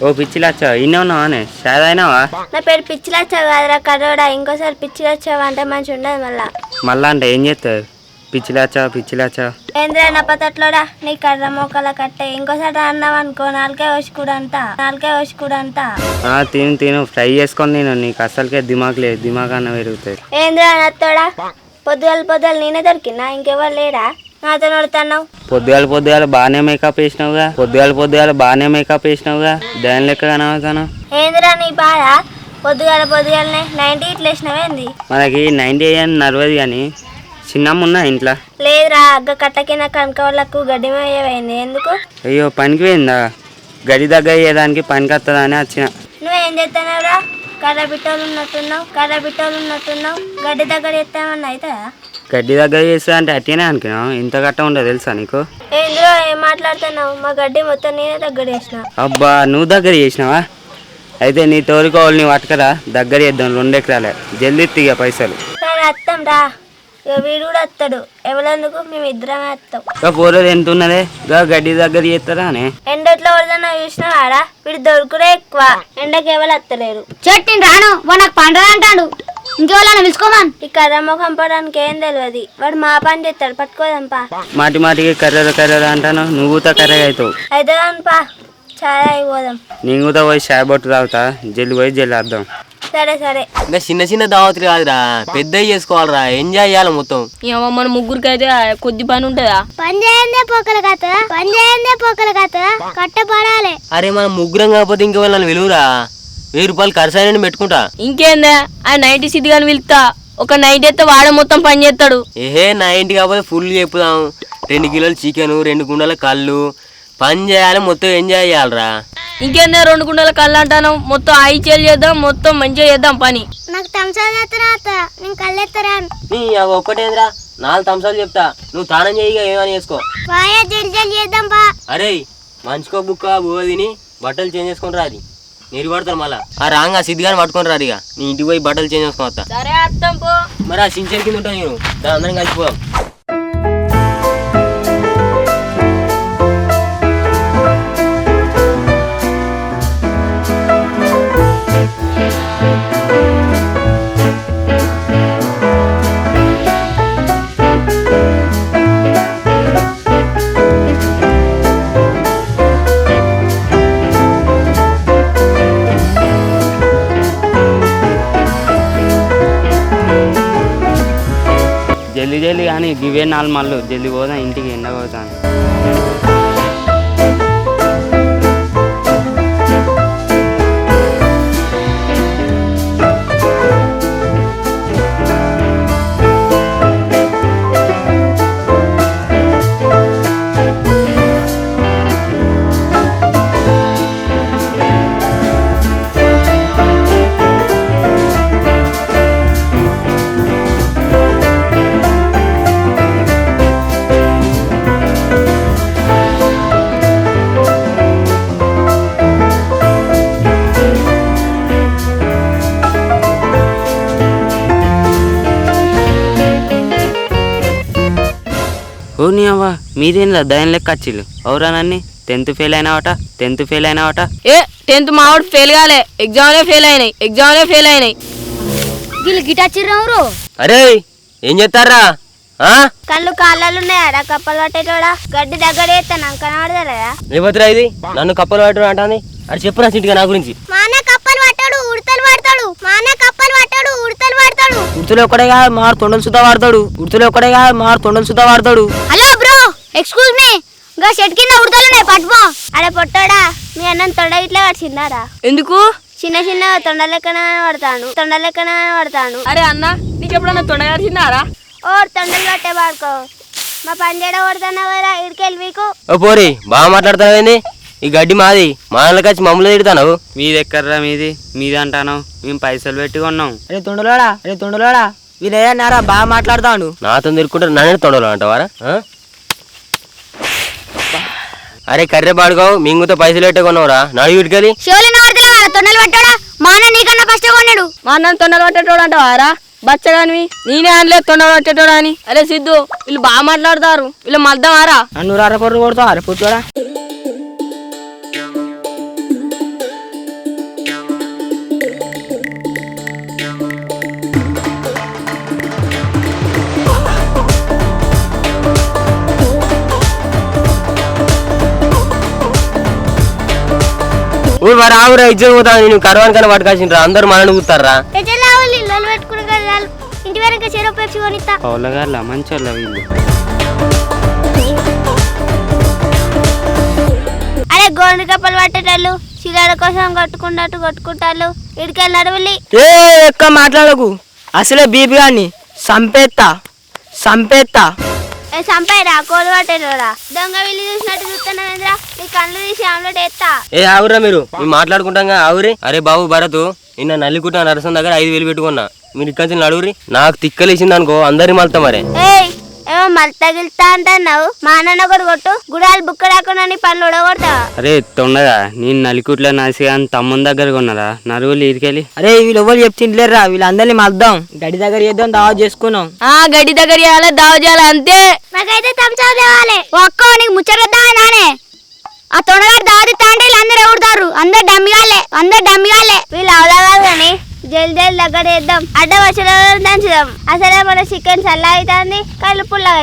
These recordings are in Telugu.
ఓ పిచ్చిలచ్చా ఇన్నే ఉన్నావానే షాద్ అయినావా? నా పేరు పిచ్చిలచ్చా కాదురా కరోడా. ఇంకోసారి పిచ్చిలచ్చావా అంటే మంచి ఉండదు మళ్ళా అంటే ఏం చేస్తావు? పిచ్చిలచ్చా ఏంద్రా నప్పతట్లోడా నీ కర్ర మోకాల కట్టే. ఇంకోసారి అన్నావు అనుకో నాలుకే వసుకుడంతా. తిను ఫ్రై చేసుకొని నేను నీకు అసలుకే దిమాగ్ లేదు, దిమాగ్ అన్న పెరుగుతుంది. ఏంద్రా నత్తోడా పొద్దుగాల నేనే దొరికినా ఇంకెవరు లేడా నాతో నడుతున్నావు? పొద్దుగాల బాగానే మేకప్ వేసినావుగా దాని లెక్క కనవుతాను. ఏందిరా నీ బాధ? పొద్దుగాలనే 90 ఇట్లా వేసినావేంది? మనకి 90 అయ్యాని నడవదు కానీ చిన్నమ్మ ఉన్నా ఇంట్లో. లేదురా అగ్గ కట్టకిన కనుక వాళ్ళకు గడ్డి మేయమైంది. ఎందుకు? అయ్యో పనికి పోయిందా? గడి దగ్గర అయ్యేదానికి పనికి వస్తుందా అని వచ్చిన. నువ్వేం చేస్తున్నావురా? కర్ర బిట్టోలు ఉన్నట్టున్నావు. గడ్డి దగ్గర ఎత్తామన్నా అవుతుందా? గడ్డి దగ్గర చేస్తా అంటే అట్టేనే అనుకున్నావు. ఇంత గట్ట ఉండదు తెలుసా నీకు? ఏంద్రో ఏం మాట్లాడుతున్నావు? మా గడ్డి మొత్తం నేనే దగ్గర చేసిన. అబ్బా నువ్వు దగ్గర చేసినావా? అయితే నీ తోలుకోవాలి, నీ పట్టుకరా దగ్గర చేద్దాం. 2 ఎకరాలే జల్దీ ఇక పైసలు. సరే వస్తాం రా. వీడు కూడా వస్తాడు. ఎవరెందుకు మేమిద్దరమే వస్తాం. పోలేదు ఎంత ఉన్నదే గడ్డి దగ్గర చేస్తారా అని ఎండట్లో వరదన్నా చూసినావాడా? వీడు దొరుకుడే ఎక్కువ. ఎండకి ఎవరు వస్తలేరు. చెట్టిని రాను నాకు పండుగ అంటాడు. ఇంకెవరైనా పిలుచుకోమని. ఈ కర్ర ముఖం పడానికి ఏం తెలియదు. వాడు మా పని చేస్తాడు. పట్టుకోదంపా. మాటికి కర్ర అంటాను. నువ్వు కూడా కర్రగా అవుతావు. అయితే పా చాలా అయిపోదాం. నేను కూడా పోయి షాయ్ బొట్టు తాగుతా. జల్లి వద్దాం. సరే ఇంకా చిన్న దావతులు కాదురా, పెద్దవి చేసుకోవాలరా. ఎంజాయ్ చేయాలి మొత్తం. మన ముగ్గురికి అయితే కొద్ది పని ఉంటుందా? పని చేయందే పోకల కథ కట్టపడాలి. అరే మనం ముగ్గురం కాకపోతే ఇంకా వాళ్ళని విలువరా. 1000 రూపాయలు ఖర్చు అయినా పెట్టుకుంటా. ఇంకేందా ఆ 90 సిద్ధి కానీ పిలుస్తా. ఒక నైట్ అయితే వాడే మొత్తం పని చేస్తాడు. 90 కాకపోతే ఫుల్ చెప్పుదాం. 2 కిలోలు చికెన్, 2 కుండల కళ్ళు. పని చేయాలి, మొత్తం ఎంజాయ్ చేయాలరా. ఇంకేందా 2 కుండల కళ్ళు అంటాను. మొత్తం ఐచేలు చేద్దాం, మొత్తం మంచిగా చేద్దాం పని. నాకు తమ్సాలు నేను కళ్ళెత్తరా. నీ ఒక్కటేంద్రా 4 తంసాలు చెప్తా. నువ్వు తానం చేయగా ఏమని చేసుకో. జల్ది చేద్దాం పా. అరే మంచుకో బుక్క బువ్వ తిని బట్టలు చేంజ్ చేసుకుని రాది. నీరు పడతారు మళ్ళా. ఆ రాంగా సిద్ధిగాని పట్టుకొని రాదు. ఇక నీ ఇంటికి పోయి బట్టలు చేంజ్ చేసుకుని వస్తా. సరే అర్థం పో. మరి ఆ సించర్ కింద ఉంటాను నేను. దాని అందరం కలిసిపోదాం. జల్లి కానీ ఇవే 4 మళ్ళు జల్ది పోదాం ఇంటికి. ఎండ పోతాను. ఓ నీ అవ్వ మీదేందా దాని లెక్క వచ్చిళ్ళు. అవురా నన్ను 10th ఫెయిల్ అయినావట. 10th మావాడు ఫెయిల్ కాలే, ఎగ్జామ్లే ఫెయిల్ అయినాయి. వీళ్ళు గిటార్ చిర్రవరు. అరే ఏం చేస్తారా? కళ్ళు కాళ్ళు ఉన్నాయాడా? కప్పలు పట్టేటోడా? గడ్డి దగ్గర ఎత్తాను కనబడదా? లేకపోతే ఇది నన్ను కప్పలు పట్టడం అంటాంది. అది చెప్పురా సింటిగా నా గురించి. ఉడుతలు ఒక్కడేగా మారు తొండలు సుధా వాడతాడు. Hello bro excuse me. గా షెడ్ కింద ఉడతలున్నాయి పట్టుకో. అరే పొట్టోడా మీ అన్నం తొండ ఇట్లా పడిచిందారా? ఎందుకు? చిన్న తొండ లెక్కన పడతాను. అరే అన్న నీకు ఎప్పుడన్నా తొండగారిచిన్నారా? తొండలు పట్టే పాడుకో. మా పని చేయడం కొడుతున్నావరా ఇడికెళ్ళి మీకు. ఓ పోరి బాగా మాట్లాడతావేంది? ఈ గడ్డి మాది. మానలకి వచ్చి మమ్మల్ని తిడతావు. మీది ఎక్కర్రా? మీది అంటాను. మేము పైసలు పెట్టి కొన్నాం. అరే తొండలోడా వీళ్ళేదన్నారా బాగా మాట్లాడుతాడు. నాతో తిరుక్కుంటారు, నన్ను తొండలు అంటావారా? అరే కర్రె పాడుకోవు, మింగుతో పైసలు పెట్టే కొన్నావురా. నడు వీటికెళ్ళి తొండలు పట్టాడా? మా అన్న నీకన్నా ఫస్ట్ కొన్నాడు. మా అన్న తొండలు పట్టేటోడు అంటావారా? బచ్చగానివి నేనే అనలేదు తొండలు పట్టేటోడు అని. అరే సిద్ధు వీళ్ళు బాగా మాట్లాడతారు. వీళ్ళు మద్దమారా? నన్ను అర పొర్రు కొడతావు. అరే పుట్టోడా మరి ఆవురా ఇజ్జత్ పోతా నేను కరవానికన్నా పట్టుకొచ్చిండ్రా అందరు మనని కూతారా పెట్టుకుని ఇంటి వరకు చెరువు పెప్సి కొనిస్తా పౌలగాళ్ళ మంచోళ్ళ వీళ్ళు. అరే గోండు కప్పలు పట్టేటోళ్ళు చిల్లర కోసం కొట్టుకుంటారు ఇడికెళ్ళి నడువులి. ఏ ఎక్కువ మాట్లాడకు, అసలే బీపీ గాని సంపేత్తా. చంపాయిరా కోడి పట్టేటోడా దొంగ వీళ్ళు చూసినట్టు చూస్తున్నావేంద్రా నీ కళ్ళు తీసి ఆమ్లెట్ ఎత్తా. ఏ ఆవురా మీరు మాట్లాడుకుంటాం ఆవురి. అరే బాబు భరత్ నిన్న నల్లికుట్ట నరసం దగ్గర 5,000 పెట్టుకున్నా, మీరు ఇక్కడ నడువురి. నాకు తిక్కలేసింది అనుకో అందరి మళ్తా మరే. ఏయ్ ఏమో మళ్ళీ తగిలితా అంటున్నావు, మా నాన్న ఒకటి కొట్టు గుడాలు బుక్క రాకుండా నీ పనులు ఉడగొడతావా? అరే తొండగా నేను నలికుట్లో నాసి అని తమ్ముని దగ్గర కొన్నారా నరువులు ఇరికెళ్ళి. అరే వీళ్ళు ఎవరు చెప్తుండ్లేరా, వీళ్ళందరినీ మద్దాం గడి దగ్గర చేద్దాం దావా చేసుకున్నాం. గడ్డి దగ్గర చేయాలి దావ చేయాలి అంతే. నాకైతే తమ్సా తేవాలి ఒక్క నీకు ముచ్చట నానే ఆ తొండగారు దావతిస్తా అంటే వీళ్ళందరూ ఎవరుతారు, అందరు డమ్మిగాలే వీళ్ళు అవదాగాదు కానీ జల్ది దగ్గర వేద్దాం, అడ్డ వచ్చి దంచుదాం. అసలే మన చికెన్ చల్లగా అవుతుంది, కళ్ళు పుల్లగా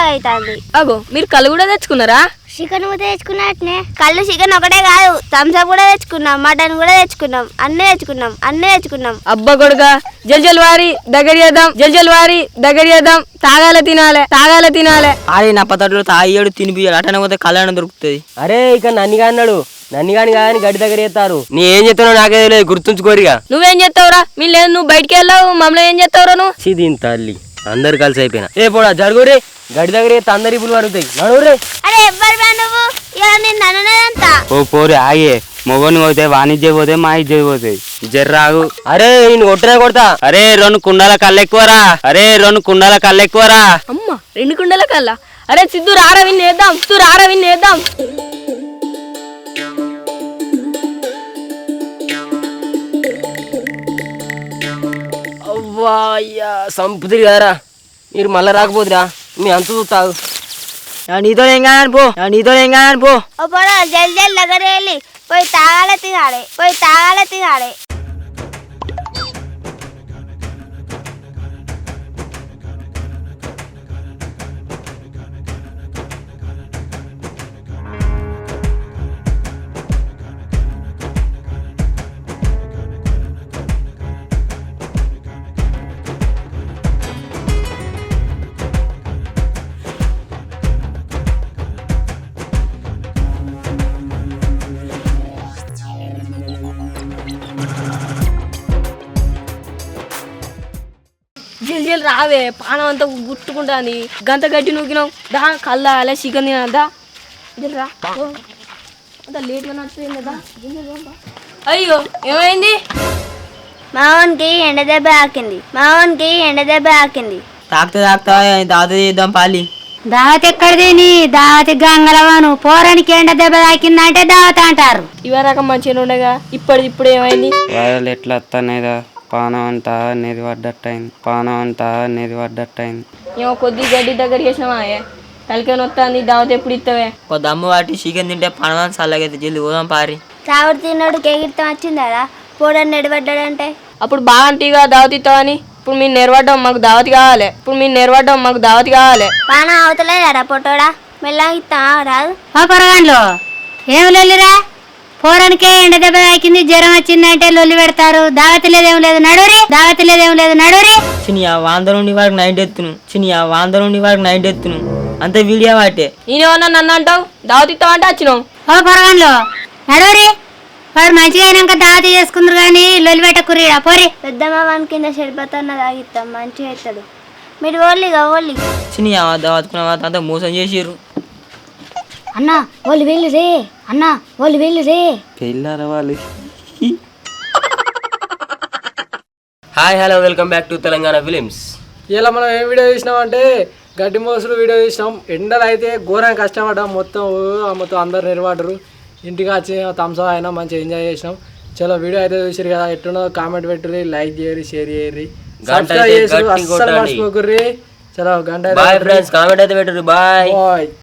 అవుతుంది. అగో మీరు కళ్ళు కూడా తెచ్చుకున్నారా? చికెన్ ముద్ద తెచ్చుకున్నట్టునే కళ్ళు చికెన్ ఒకటే కాదు థమ్స్అప్ కూడా తెచ్చుకున్నాం, మటన్ కూడా తెచ్చుకున్నాం, అన్నీ తెచ్చుకున్నాం. అబ్బా కొడుగా జల్ వారి దగ్గర చేద్దాం తాగాల తినాలే. అరే నా పద్ధతిలో తాగేడు తినిపియాలి, అటనే పోతే కళ్యాణం దొరుకుతుంది. అరే ఇక్కడ నన్నిగా అన్నాడు, నన్నిగాని కాదని గడ్డి దగ్గర చేస్తారు. నీ ఏం చెప్తానో నాకే తెలియదు, గుర్తుంచుకోరిగా. నువ్వేం చేస్తావురా? మీ లేదు నువ్వు బయటికి వెళ్ళావు, మమ్మల్ని ఏం చేస్తావురా నువ్వు? దీని తల్లి అందరు కలిసి అయిపోయినా. ఏ పోడా జరుగురే గడ్డి దగ్గర చేస్తే అందరి ఇప్పుడు పరుగుతాయి. నడువురే. అరే ఎవ్వరు నువ్వు ఇలా నేను నన్నదంతా ఓ పోరి ఆగే, మొగని పోతే వాణిజ్య పోతే మా ఇజ్జత పోతాయి. జర్రాగు. అరే నేను కొట్టనే కొడతా. అరే 2 కుండల కళ్ళు ఎక్కువరా. అమ్మ 2 కుండల కల్లా. అరే సిద్ధు రారా విన్నేద్దాం. అవ్వా అయ్యా సంపుతిరి కదరా, మీరు మళ్ళా రాకపోతురా మీ అంత చూస్తావు. నీతో ఏం కాదని పో. ఓ పొడ జల్ది దగ్గర వెళ్ళి పోయి తాగాల తినాలి. జల్ రావే, పానం అంతా గుట్టుకుంటాంది, గంత గడ్డి నూకినావు. దా కల్లా అలా చికెన్ తినదా జల్ రా. అంత లేట్గా నడుస్తుంది కదా. అయ్యో ఏమైంది? మావన్కి ఎండ దెబ్బ ఆకింది. తాకుతా దావత చేద్దాం పాలి. దావత్ ఎక్కడిది నీ దావతి గంగలవాను పోరానికి ఎండ దెబ్బ తాకిందంటే దావత అంటారు. ఇవరాక మంచిగా ఉండగా ఇప్పుడు ఏమైంది? వారాలు ఎట్లా వస్తానేదా, పానం అంతా అనేది పడ్డట్టయింది. ఏమో కొద్ది గడ్డి దగ్గర చేసినావా? తలకేని వస్తుంది, దావత్ ఎప్పుడు ఇస్తావే? ఒక దమ్ము వాటి చికెన్ తింటే పనవాన్ చల్లగైతే జల్ది పోదాం పారి. చావుడు తిన్నాడు కేగిరితం వచ్చిందా పోడని నెడబడ్డాడంటే. అప్పుడు బాగా అంటీగా దావత్ ఇస్తావని, ఇప్పుడు మీరు నెరవడ్డం మాకు దావత్ కావాలి. పానం అవతలేదారా పొట్టోడా, మెల్లగా ఇస్తా రాదు. ఓ పొరగాన్లో ఏం లొల్లిరా, పోరానికే ఎండ దెబ్బ తాకింది జ్వరం వచ్చిందంటే లొల్లి పెడతారు. దావత్ లేదేం లేదు నడురి. చినియా 100 నుండి వరకు నైట్ ఎత్తును అంతే వీడియో వాటే. నేనేమన్నా నన్ను అంటావు? దావత్ ఇస్తావంటే వచ్చినావు. ఓ పొరగాన్లో నడురి, వాడు మంచిగా అయినాక దావత్ చేసుకుందరు కానీ లొల్లి పెట్టకుర్రీడా పోరి. పెద్ద మామని కింద చెడిపోతున్న తాగిస్తాం మంచిగా అవుతాడు. మీరు ఓళ్ళి చినియా దావత్కున్న అంతా మోసం చేసిర్రు. అన్నా వాళ్ళు వెళ్ళి రే పెళ్ళారా వాళ్ళు. Hi hello welcome back to Telangana films. ఇలా మనం ఏం వీడియో చూసినామంటే గడ్డి మోసులు వీడియో చూసినాం. ఎండలు అయితే ఘోరంగా కష్టపడ్డాం, మొత్తం అందరు నిలబడ్డరు. ఇంటికి వచ్చి థమ్స్ అప్ అయినా మంచిగా ఎంజాయ్ చేసినాం. చలో వీడియో అయితే చూసారు కదా, ఎట్లున్నో కామెంట్ పెట్టుర్రి, లైక్ చేయరు, షేర్ చేయరు, సబ్స్క్రైబ్ చేసి అస్సలు మర్చిపోకుర్రి. చలో గంట బాయ్ ఫ్రెండ్స్, కామెంట్ అయితే పెట్టుర్రి. బాయ్.